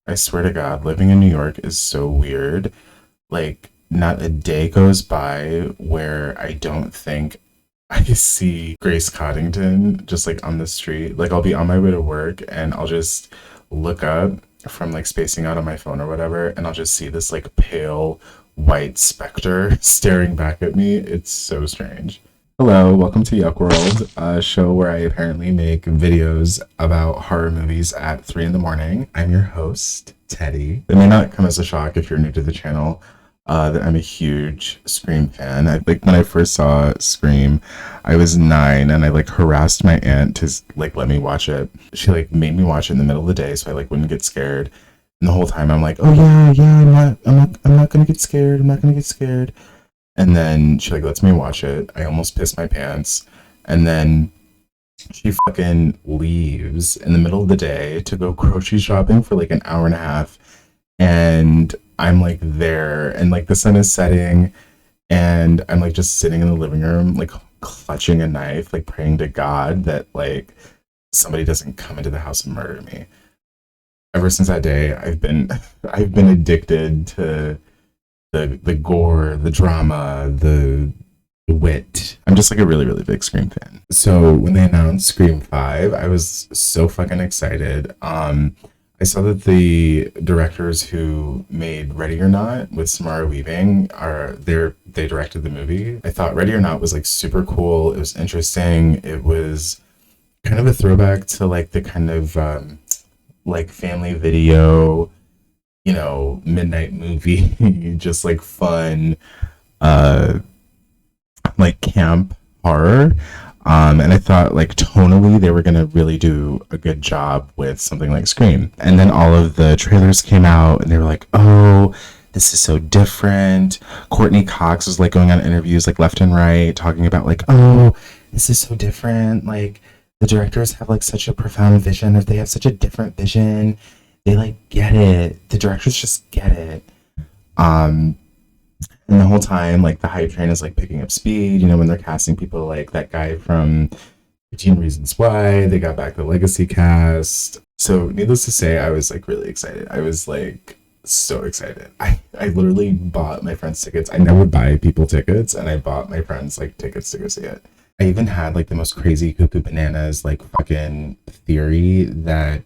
I swear to God, living in New York is so weird. Like, not a day goes by where I don't think I see Grace Coddington just like on the street. Like, I'll be on my way to work and I'll just look up from like spacing out on my phone or whatever, and I'll just see this like pale white specter staring back at me. It's so strange. Hello, welcome to Yuck World, a show where I apparently make videos about horror movies at 3 in the morning. I'm your host, Teddy. It may not come as a shock if you're new to the channel that I'm a huge Scream fan. Like when I first saw Scream, I was 9 and I like harassed my aunt to like let me watch it. She like made me watch it in the middle of the day so I like wouldn't get scared. And the whole time I'm like, oh yeah, I'm not gonna get scared. I'm not gonna get scared. And then she like lets me watch it. I almost pissed my pants. And then she fucking leaves in the middle of the day to go grocery shopping for like an hour and a half. And I'm like there and like the sun is setting and I'm like just sitting in the living room, like clutching a knife, like praying to God that like somebody doesn't come into the house and murder me. Ever since that day, I've been addicted to the gore, the drama, the wit. I'm just like a really, really big Scream fan. So when they announced Scream 5, I was so fucking excited. I saw that the directors who made Ready or Not with Samara Weaving they directed the movie. I thought Ready or Not was like super cool. It was interesting. It was kind of a throwback to like the kind of like family video, you know, midnight movie, just like fun, uh, like camp horror. And I thought like tonally they were gonna really do a good job with something like Scream. And then all of the trailers came out and they were like, oh, this is so different. Courtney Cox was like going on interviews like left and right, talking about like, oh, this is so different. Like the directors have like such a profound vision, or they have such a different vision. They like get it. The directors just get it. Um, and the whole time, like the hype train is like picking up speed. You know, when they're casting people like that guy from 15 Reasons Why, they got back the legacy cast. So needless to say, I was like really excited. I was like so excited. I literally bought my friends tickets. I never buy people tickets, and I bought my friends like tickets to go see it. I even had like the most crazy cuckoo bananas like fucking theory that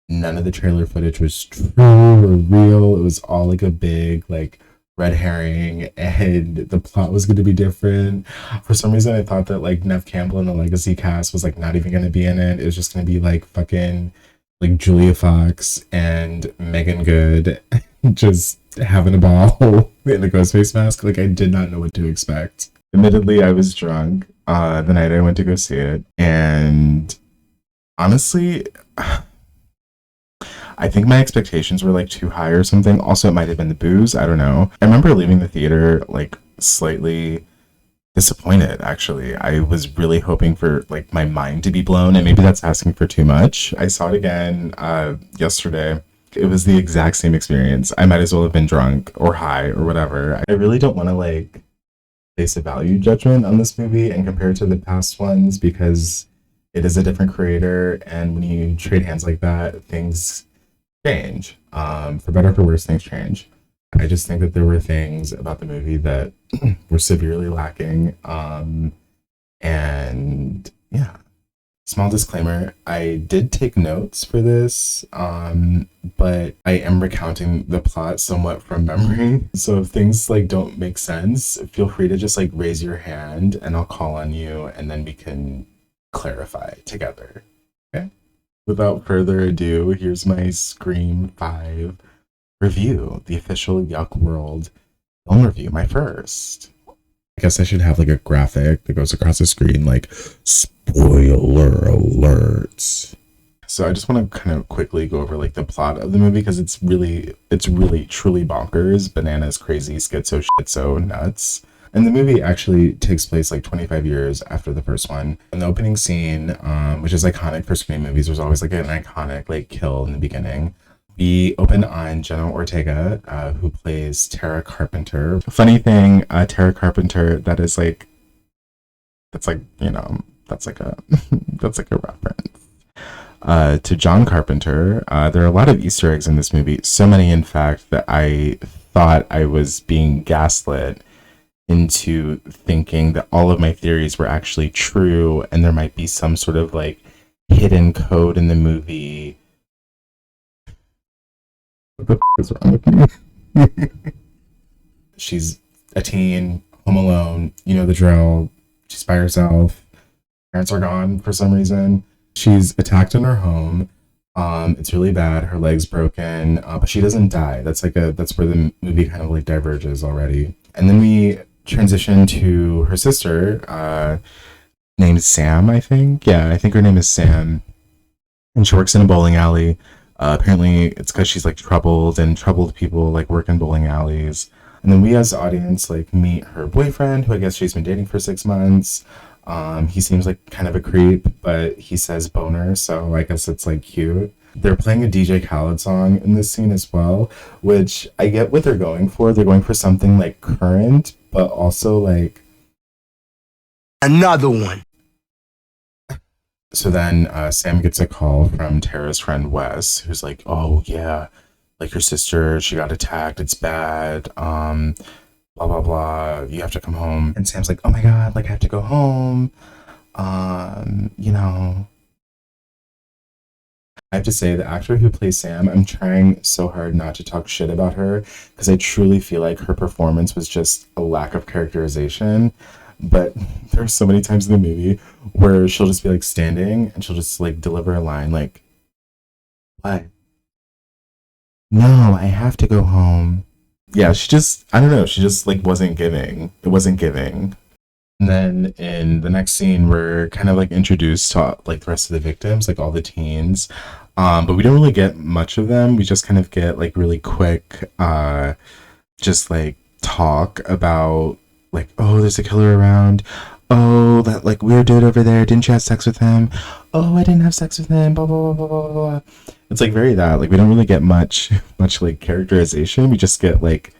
none of the trailer footage was true or real. It was all like a big like red herring, and the plot was going to be different. For some reason, I thought that like Nev Campbell and the Legacy cast was like not even going to be in it. It was just going to be like fucking like Julia Fox and Megan Good just having a ball in a ghost face mask. Like I did not know what to expect. Admittedly, I was drunk the night I went to go see it, and honestly, I think my expectations were like too high or something. Also, it might have been the booze. I don't know. I remember leaving the theater like slightly disappointed, actually. I was really hoping for like my mind to be blown, and maybe that's asking for too much. I saw it again yesterday. It was the exact same experience. I might as well have been drunk or high or whatever. I really don't want to like place a value judgment on this movie and compare it to the past ones because it is a different creator, and when you trade hands like that, things change. For better or for worse, things change. I just think that there were things about the movie that were severely lacking. And yeah, small disclaimer, I did take notes for this, but I am recounting the plot somewhat from memory. So if things like don't make sense, feel free to just like raise your hand and I'll call on you and then we can clarify together. Okay? Without further ado, here's my Scream 5 review, the official Yuck World film review, my first. I guess I should have like a graphic that goes across the screen like spoiler alert. So I just want to kind of quickly go over like the plot of the movie because it's really truly bonkers, bananas, crazy, schizo, nuts. And the movie actually takes place like 25 years after the first one. In the opening scene, which is iconic for Scream movies, there's always like an iconic like kill in the beginning. We open on Jenna Ortega, who plays Tara Carpenter. Funny thing, Tara Carpenter, that's like, you know, that's like a that's like a reference. to John Carpenter. There are a lot of Easter eggs in this movie, so many, in fact, that I thought I was being gaslit into thinking that all of my theories were actually true and there might be some sort of like hidden code in the movie. What the is wrong with me? She's a teen, home alone, you know the drill. She's by herself. Parents are gone for some reason. She's attacked in her home. It's really bad. Her leg's broken, but she doesn't die. That's where the movie kind of like diverges already. And then we transition to her sister, named Sam, I think. Yeah, I think her name is Sam. And she works in a bowling alley. Apparently, it's because she's like troubled, and troubled people like work in bowling alleys. And then we, as the audience, like meet her boyfriend, who I guess she's been dating for 6 months. He seems like kind of a creep, but he says boner, so I guess it's like cute. They're playing a DJ Khaled song in this scene as well, which I get what they're going for. They're going for something like current, but also like another one. So then Sam gets a call from Tara's friend Wes, who's like, "Oh yeah, like your sister, she got attacked. It's bad. Blah blah blah. You have to come home." And Sam's like, "Oh my god, like I have to go home. You know." I have to say, the actor who plays Sam, I'm trying so hard not to talk shit about her because I truly feel like her performance was just a lack of characterization. But there's so many times in the movie where she'll just be like standing and she'll just like deliver a line like, "What? No, I have to go home." Yeah, I don't know, she just like wasn't giving. It wasn't giving. And then in the next scene, we're kind of like introduced to like the rest of the victims, like all the teens. But we don't really get much of them. We just kind of get like really quick, just like talk about like, "Oh, there's a killer around. Oh, that like weird dude over there. Didn't you have sex with him? Oh, I didn't have sex with him. Blah blah blah blah blah blah." It's like very that. Like we don't really get much like characterization. We just get like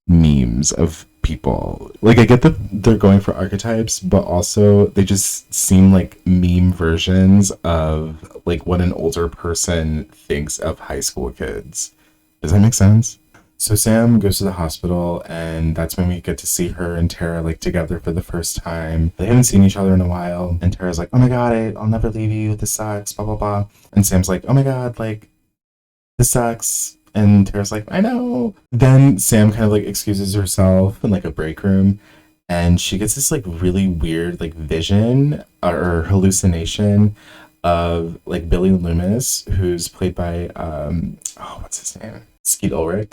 memes of people. Like I get that they're going for archetypes, but also they just seem like meme versions of like what an older person thinks of high school kids. Does that make sense? So Sam goes to the hospital, and that's when we get to see her and Tara like together for the first time. They haven't seen each other in a while, and Tara's like, "Oh my god, I'll never leave you. This sucks. Blah blah blah." And Sam's like, "Oh my god, like this sucks." And Tara's like, "I know." Then Sam kind of like excuses herself in like a break room, and she gets this like really weird like vision or hallucination of like Billy Loomis, who's played by what's his name? Skeet Ulrich.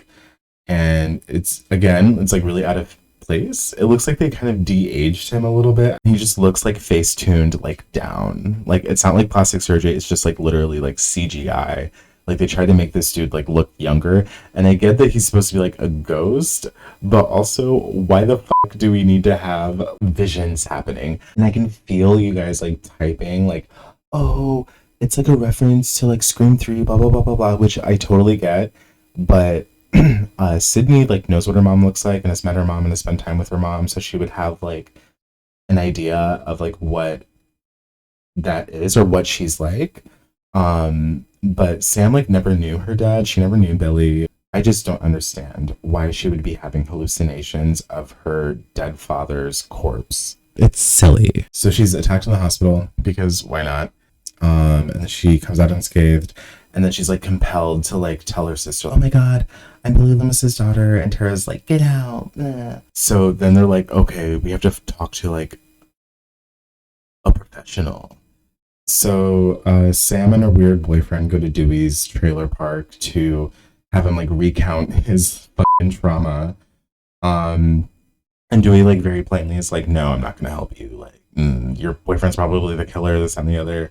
And it's like really out of place. It looks like they kind of de-aged him a little bit. He just looks like face tuned like down. Like it's not like plastic surgery, it's just like literally like CGI. Like they tried to make this dude like look younger. And I get that he's supposed to be like a ghost, but also why the fuck do we need to have visions happening? And I can feel you guys like typing like, "Oh, it's like a reference to like Scream 3, blah blah blah blah blah," which I totally get. But Sydney like knows what her mom looks like and has met her mom and has spent time with her mom, so she would have like an idea of like what that is or what she's like. But Sam like never knew her dad. She never knew Billy. I just don't understand why she would be having hallucinations of her dead father's corpse. It's silly. So she's attacked in the hospital because why not? And she comes out unscathed. And then she's like compelled to like tell her sister, "Oh my god, I'm Billy Loomis's daughter." And Tara's like, "Get out." So then they're like, "Okay, we have to talk to like a professional." So Sam and her weird boyfriend go to Dewey's trailer park to have him like recount his fucking trauma. And Dewey like very plainly is like, "No, I'm not gonna help you. Like, your boyfriend's probably the killer, this and the other."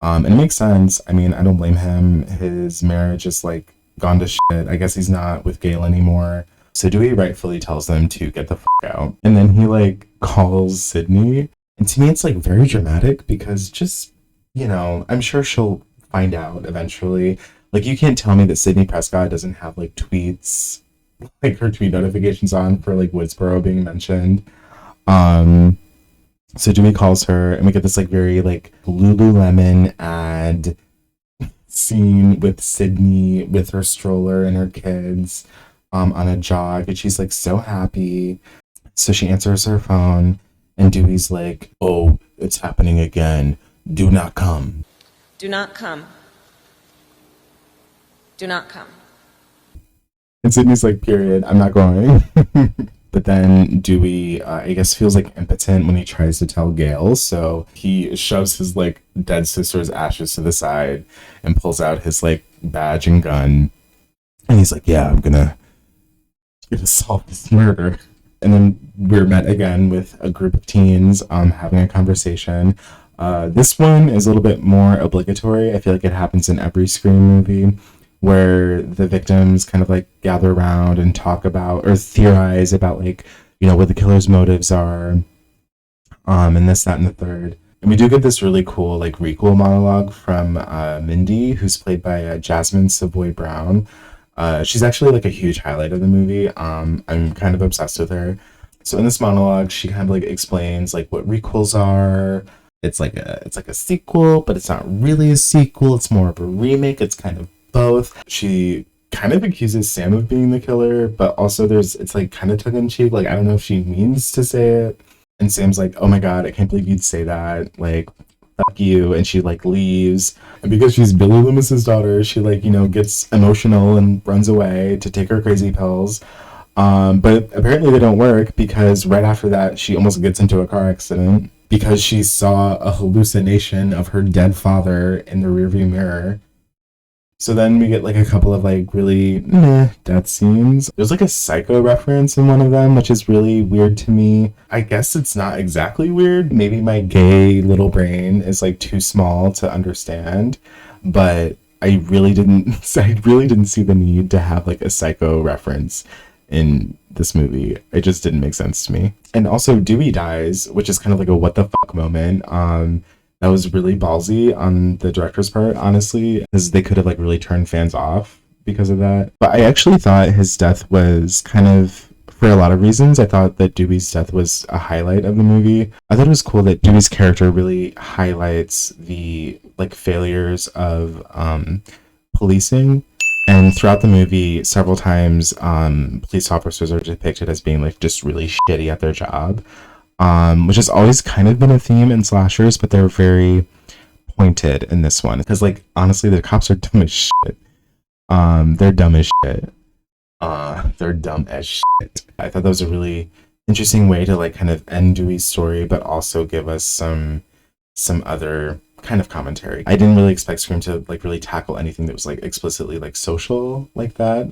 And it makes sense. I mean, I don't blame him. His marriage is like gone to shit. I guess he's not with Gail anymore. So Dewey rightfully tells them to get the fuck out. And then he like calls Sydney. And to me, it's like very dramatic because just, you know, I'm sure she'll find out eventually. Like you can't tell me that Sydney Prescott doesn't have like tweets, like her tweet notifications on for like Woodsboro being mentioned. So Dewey calls her and we get this like very like Lululemon ad scene with Sydney with her stroller and her kids on a jog, and she's like so happy. So she answers her phone, and Dewey's like, "Oh, it's happening again. Do not come. Do not come. Do not come." And Sydney's like, "Period. I'm not going." But then Dewey, I guess, feels like impotent when he tries to tell Gail. So he shoves his like dead sister's ashes to the side and pulls out his like badge and gun. And he's like, "Yeah, I'm gonna solve this murder." And then we're met again with a group of teens having a conversation. This one is a little bit more obligatory. I feel like it happens in every Scream movie, where the victims kind of like gather around and talk about or theorize about like, you know, what the killer's motives are, and this, that, and the third. And we do get this really cool like requel monologue from Mindy, who's played by Jasmine Savoy Brown. She's actually like a huge highlight of the movie. I'm kind of obsessed with her. So in this monologue, she kind of like explains like what requels are. It's like a sequel, but it's not really a sequel. It's more of a remake. It's kind of both. She kind of accuses Sam of being the killer, but also it's like kind of tongue-in-cheek. Like, I don't know if she means to say it. And Sam's like, "Oh my god, I can't believe you'd say that. Like, fuck you." And she like leaves. And because she's Billy Loomis's daughter, she like, you know, gets emotional and runs away to take her crazy pills. But apparently they don't work, because right after that she almost gets into a car accident because she saw a hallucination of her dead father in the rearview mirror. So then we get like a couple of like really death scenes. There's like a Psycho reference in one of them, which is really weird to me. I guess it's not exactly weird. Maybe my gay little brain is like too small to understand, but I really didn't see the need to have like a Psycho reference in this movie. It just didn't make sense to me. And also Dewey dies, which is kind of like a what the fuck moment. That was really ballsy on the director's part, honestly, because they could have like really turned fans off because of that. But I actually thought his death was kind of, for a lot of reasons, I thought that Dewey's death was a highlight of the movie. I thought it was cool that Dewey's character really highlights the like failures of policing. And throughout the movie, several times, police officers are depicted as being like just really shitty at their job. Which has always kind of been a theme in slashers, but they're very pointed in this one. Because, like, honestly, the cops are dumb as shit. They're dumb as shit. They're dumb as shit. I thought that was a really interesting way to, like, kind of end Dewey's story, but also give us some other kind of commentary. I didn't really expect Scream to, like, really tackle anything that was, like, explicitly, like, social like that,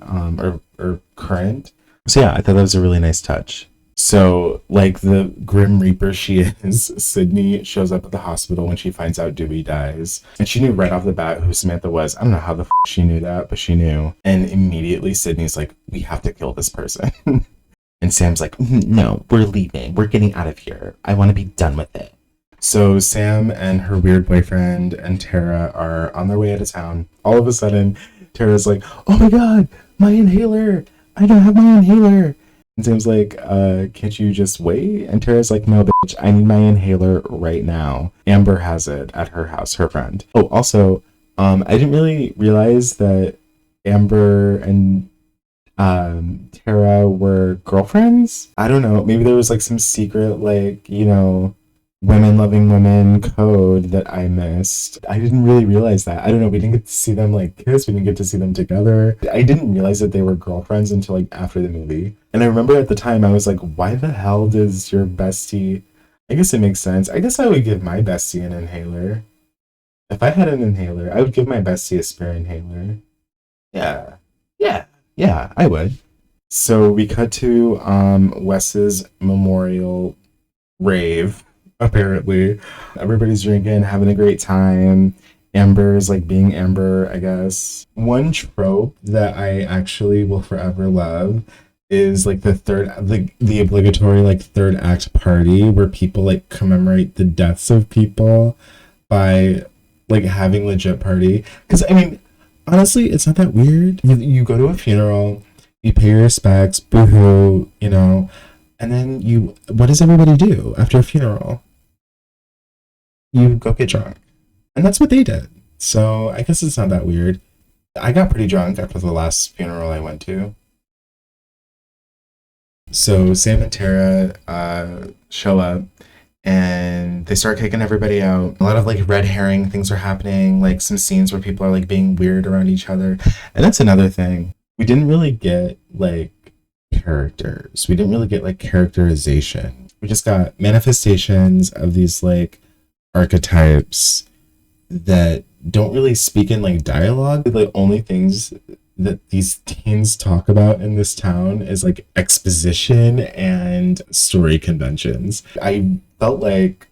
or current. So, yeah, I thought that was a really nice touch. So, like the Grim Reaper she is, Sydney shows up at the hospital when she finds out Dewey dies. And she knew right off the bat who Samantha was. I don't know how the she knew that, but she knew. And immediately Sydney's like, "We have to kill this person." And Sam's like, "No, we're leaving. We're getting out of here. I want to be done with it." So Sam and her weird boyfriend and Tara are on their way out of town. All of a sudden, Tara's like, "Oh my god, my inhaler! I don't have my inhaler!" And Sam's like, "Can't you just wait?" And Tara's like, "No, bitch, I need my inhaler right now. Amber has it at her house, her friend." Oh, also, I didn't really realize that Amber and Tara were girlfriends. I don't know. Maybe there was like some secret, like, you know, women loving women code that I missed. I didn't really realize that. I don't know. We didn't get to see them like kiss. We didn't get to see them together. I didn't realize that they were girlfriends until like after the movie. And I remember at the time I was like, why the hell does your bestie... I guess it makes sense. I guess I would give my bestie an inhaler. If I had an inhaler, I would give my bestie a spare inhaler. Yeah, I would. So we cut to Wes's memorial rave. Apparently everybody's drinking, having a great time. Amber is like being Amber, I guess. One trope that I actually will forever love is like the obligatory like third act party where people like commemorate the deaths of people by like having legit party. Because I mean, honestly, it's not that weird. You go to a funeral, you pay your respects, boohoo, you know, and then what does everybody do after a funeral? You go get drunk. And that's what they did. So I guess it's not that weird. I got pretty drunk after the last funeral I went to. So Sam and Tara show up and they start kicking everybody out. A lot of like red herring things are happening, like some scenes where people are like being weird around each other. And that's another thing. We didn't really get like characters. We didn't really get like characterization. We just got manifestations of these like archetypes that don't really speak in like dialogue. The only things that these teens talk about in this town is like exposition and story conventions. I felt like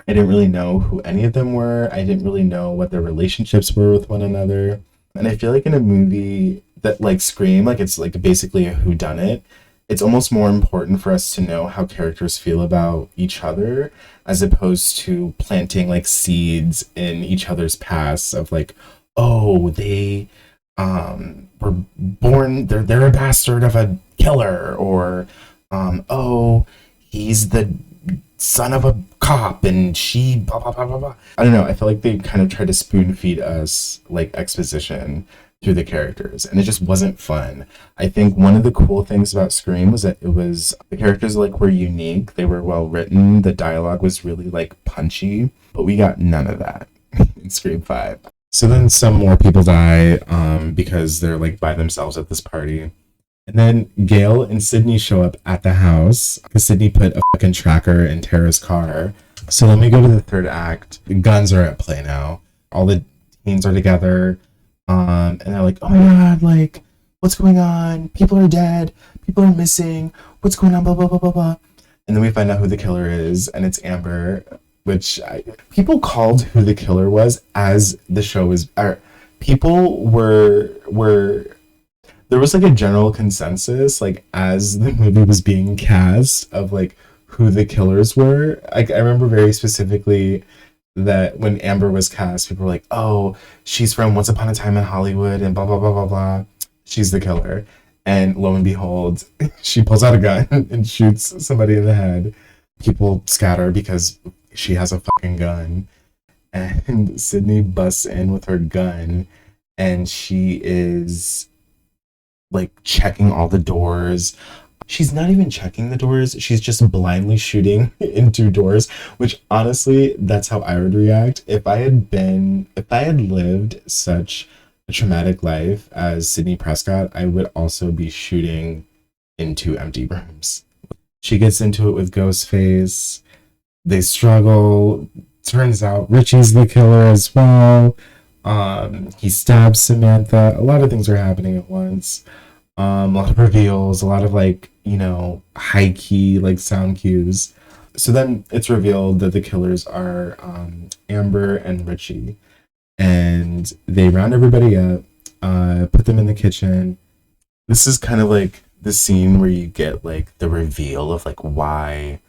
I didn't really know who any of them were. I didn't really know what their relationships were with one another. And I feel like in a movie that like Scream, like it's like basically a whodunit, it's almost more important for us to know how characters feel about each other as opposed to planting like seeds in each other's past of like, oh, they were born, they're a bastard of a killer, or oh, he's the son of a cop and she blah blah blah blah blah. I don't know. I feel like they kind of tried to spoon feed us like exposition through the characters, and it just wasn't fun. I think one of the cool things about Scream was that it was the characters like were unique. They were well written. The dialogue was really like punchy, but we got none of that in Scream 5. So then some more people die because they're like by themselves at this party. And then Gail and Sydney show up at the house because Sydney put a fucking tracker in Tara's car. So then we go to the third act. The guns are at play now. All the teens are together. And they're like, oh my god, like, what's going on? People are dead. People are missing. What's going on? Blah, blah, blah, blah, blah. And then we find out who the killer is, and it's Amber, people called who the killer was as the show was. People were there was like a general consensus like as the movie was being cast of like who the killers were. I remember very specifically that when Amber was cast, people were like, "Oh, she's from Once Upon a Time in Hollywood," and blah blah blah blah blah. She's the killer, and lo and behold, she pulls out a gun and shoots somebody in the head. People scatter because she has a fucking gun, and Sydney busts in with her gun, and she is like checking all the doors. She's not even checking the doors. She's just blindly shooting into doors, which honestly, that's how I would react if I had lived such a traumatic life as Sydney Prescott, I would also be shooting into empty rooms. She gets into it with Ghostface. They struggle. Turns out Richie's the killer as well. He stabs Samantha. A lot of things are happening at once. A lot of reveals, a lot of like, high key like sound cues. So then it's revealed that the killers are Amber and Richie. And they round everybody up, put them in the kitchen. This is kind of like the scene where you get like the reveal of like why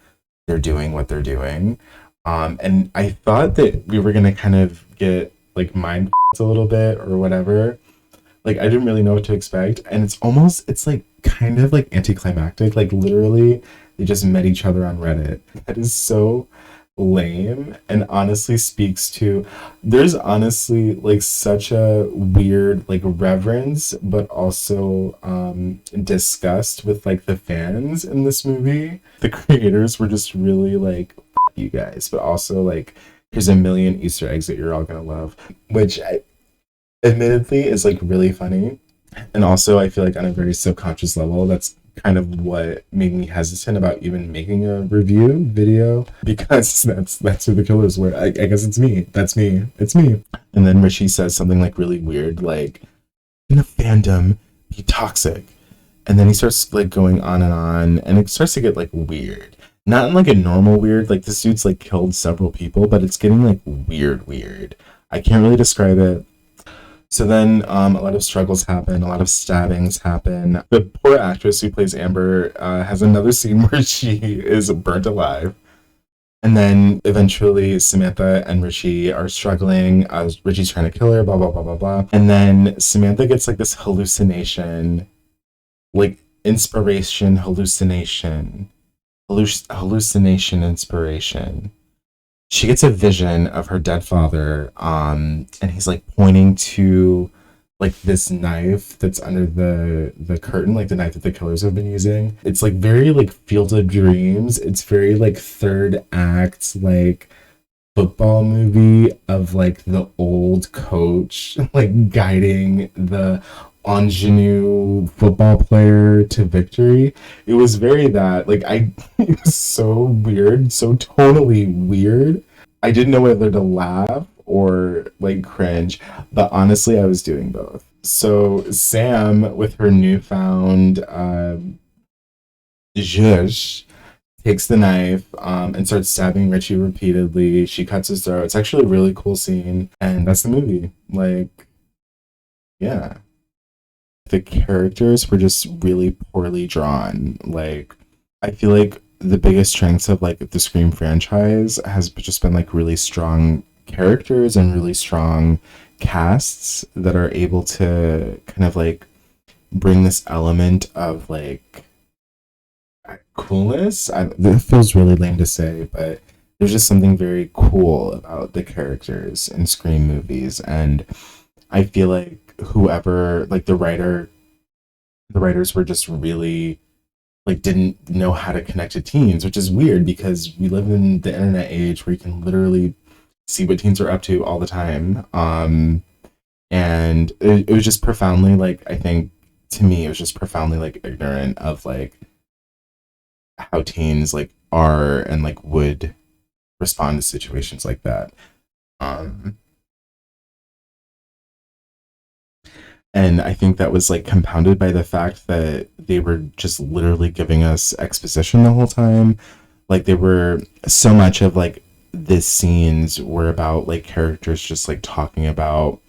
they're doing what they're doing. And I thought that we were gonna kind of get like mind a little bit or whatever. Like I didn't really know what to expect, and it's like kind of like anticlimactic. Like literally, they just met each other on Reddit. That is so lame, and honestly speaks to there's honestly like such a weird like reverence, but also disgust with like the fans in this movie. The creators were just really like "F you guys," but also like here's a million Easter eggs that you're all gonna love, which admittedly is like really funny. And also I feel like on a very subconscious level that's kind of what made me hesitant about even making a review video, because that's who the killers were. I guess it's me. That's me. It's me. And then Richie says something like really weird, like in a fandom be toxic. And then he starts like going on and it starts to get like weird. Not in like a normal weird, like this dude's like killed several people, but it's getting like weird. I can't really describe it. So then a lot of struggles happen, a lot of stabbings happen. The poor actress who plays Amber has another scene where she is burnt alive. And then eventually Samantha and Richie are struggling. Richie's trying to kill her, blah, blah, blah, blah, blah. And then Samantha gets like this hallucination, like inspiration, hallucination, inspiration. she gets a vision of her dead father, and he's like pointing to like this knife that's under the curtain, like the knife that the killers have been using. It's like very like Field of Dreams. It's very like third act, like football movie of like the old coach like guiding the ingenue football player to victory. It was very that like I it was so weird, so totally weird. I didn't know whether to laugh or like cringe, but honestly I was doing both. So Sam with her newfound zhuzh takes the knife and starts stabbing Richie repeatedly. She cuts his throat. It's actually a really cool scene, and that's the movie. Like, yeah, the characters were just really poorly drawn. Like, I feel like the biggest strengths of like the Scream franchise has just been like really strong characters and really strong casts that are able to kind of like bring this element of like coolness. It feels really lame to say, but there's just something very cool about the characters in Scream movies, and I feel like whoever, like the writers were just really like didn't know how to connect to teens, which is weird because we live in the internet age where you can literally see what teens are up to all the time. And it was just profoundly like I think to me it was just profoundly like ignorant of like how teens like are and like would respond to situations like that. Um, and I think that was like compounded by the fact that they were just literally giving us exposition the whole time. Like they were so much of like the scenes were about like characters just like talking about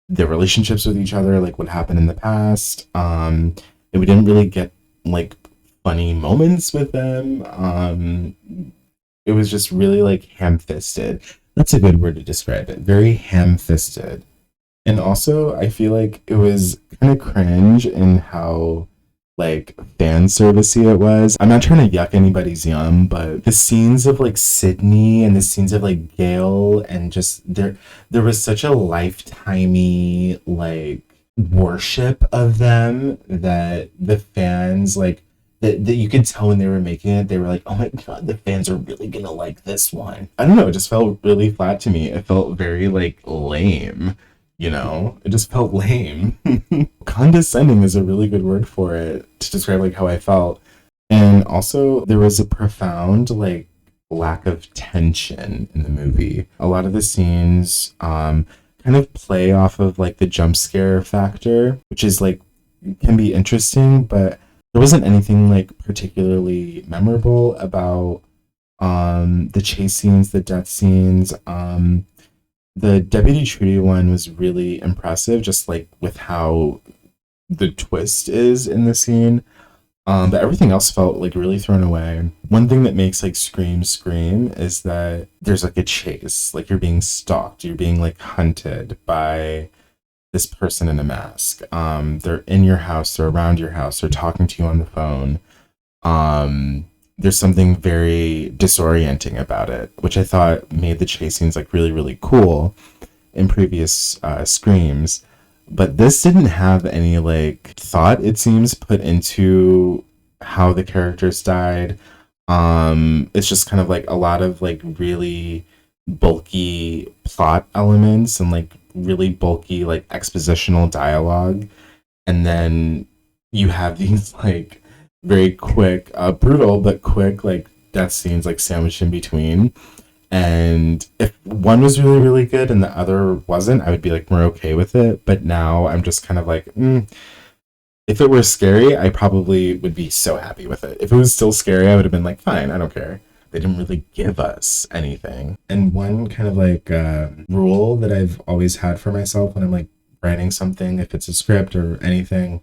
their relationships with each other, like what happened in the past. And we didn't really get like funny moments with them. It was just really like ham-fisted. That's a good word to describe it. Very ham-fisted. And also, I feel like it was kind of cringe in how like fan servicey it was. I'm not trying to yuck anybody's yum, but the scenes of like Sydney and the scenes of like Gail and just there was such a lifetimey like worship of them that the fans like that you could tell when they were making it, they were like, oh my god, the fans are really gonna like this one. I don't know, it just felt really flat to me. It felt very like lame, you know? It just felt lame. Condescending is a really good word for it to describe like how I felt. And also there was a profound like lack of tension in the movie. A lot of the scenes kind of play off of like the jump scare factor, which is like can be interesting, but there wasn't anything like particularly memorable about the chase scenes, the death scenes. The Deputy Trudy one was really impressive, just like with how the twist is in the scene. But everything else felt like really thrown away. One thing that makes like Scream scream is that there's like a chase, like you're being stalked, you're being like hunted by this person in a mask. They're in your house, they're around your house, they're talking to you on the phone. There's something very disorienting about it, which I thought made the chase scenes like really, really cool in previous Screams. But this didn't have any like thought, it seems, put into how the characters died. It's just kind of like a lot of like really bulky plot elements and like really bulky like expositional dialogue, and then you have these like very quick brutal but quick like death scenes like sandwiched in between. And if one was really really good and the other wasn't, I would be like more okay with it. But now I'm just kind of like if it were scary I probably would be so happy with it. If it was still scary I would have been like fine, I don't care. They didn't really give us anything. And one kind of like rule that I've always had for myself when I'm like writing something, if it's a script or anything,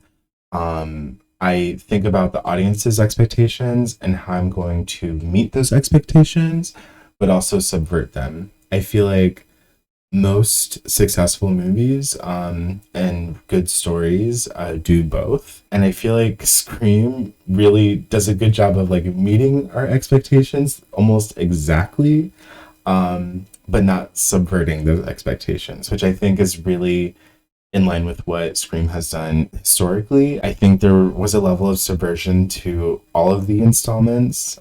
I think about the audience's expectations and how I'm going to meet those expectations, but also subvert them. I feel like most successful movies and good stories do both. And I feel like Scream really does a good job of like meeting our expectations almost exactly, but not subverting those expectations, which I think is really in line with what Scream has done historically. I think there was a level of subversion to all of the installments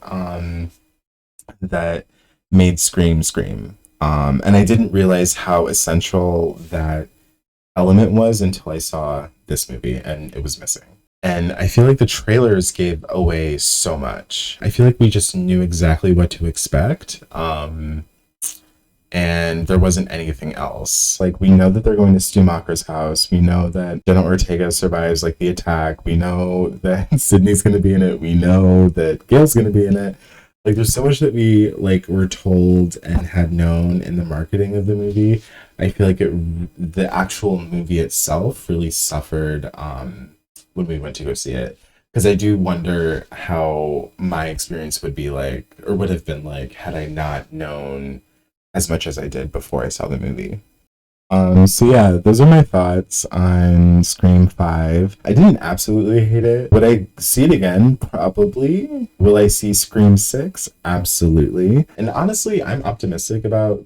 that made Scream Scream. And I didn't realize how essential that element was until I saw this movie and it was missing. And I feel like the trailers gave away so much. I feel like we just knew exactly what to expect. And there wasn't anything else. Like, we know that they're going to Stu Macher's house. We know that Jenna Ortega survives like the attack. We know that Sydney's going to be in it. We know that Gail's going to be in it. Like, there's so much that we like were told and had known in the marketing of the movie. I feel like the actual movie itself really suffered when we went to go see it, because I do wonder how my experience would be like, or would have been like, had I not known as much as I did before I saw the movie. So yeah, those are my thoughts on Scream 5. I didn't absolutely hate it. Would I see it again? Probably. Will I see Scream 6? Absolutely. And honestly, I'm optimistic about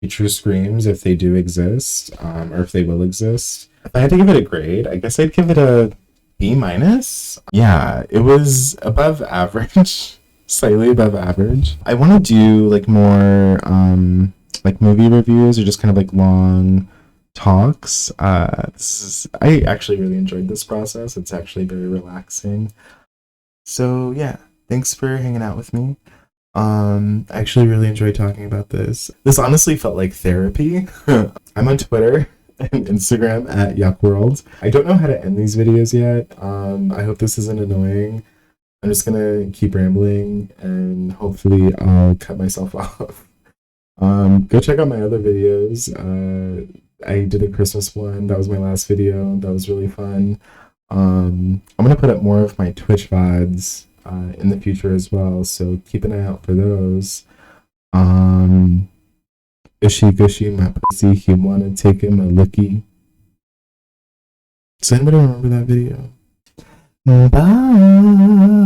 future Screams if they do exist, or if they will exist. If I had to give it a grade, I guess I'd give it a B minus. Yeah, it was above average. Slightly above average. I want to do like more like movie reviews or just kind of like long talks. I actually really enjoyed this process. It's actually very relaxing. So yeah, thanks for hanging out with me. I actually really enjoyed talking about this. This honestly felt like therapy. I'm on Twitter and Instagram at Yuck World. I don't know how to end these videos yet. I hope this isn't annoying. I'm just gonna keep rambling and hopefully I'll cut myself off. Go check out my other videos. I did a Christmas one. That was my last video. That was really fun. I'm gonna put up more of my Twitch VODs in the future as well, so keep an eye out for those. Gushy gushy my pussy, he wanna take him a lookie. Does anybody remember that video? Bye.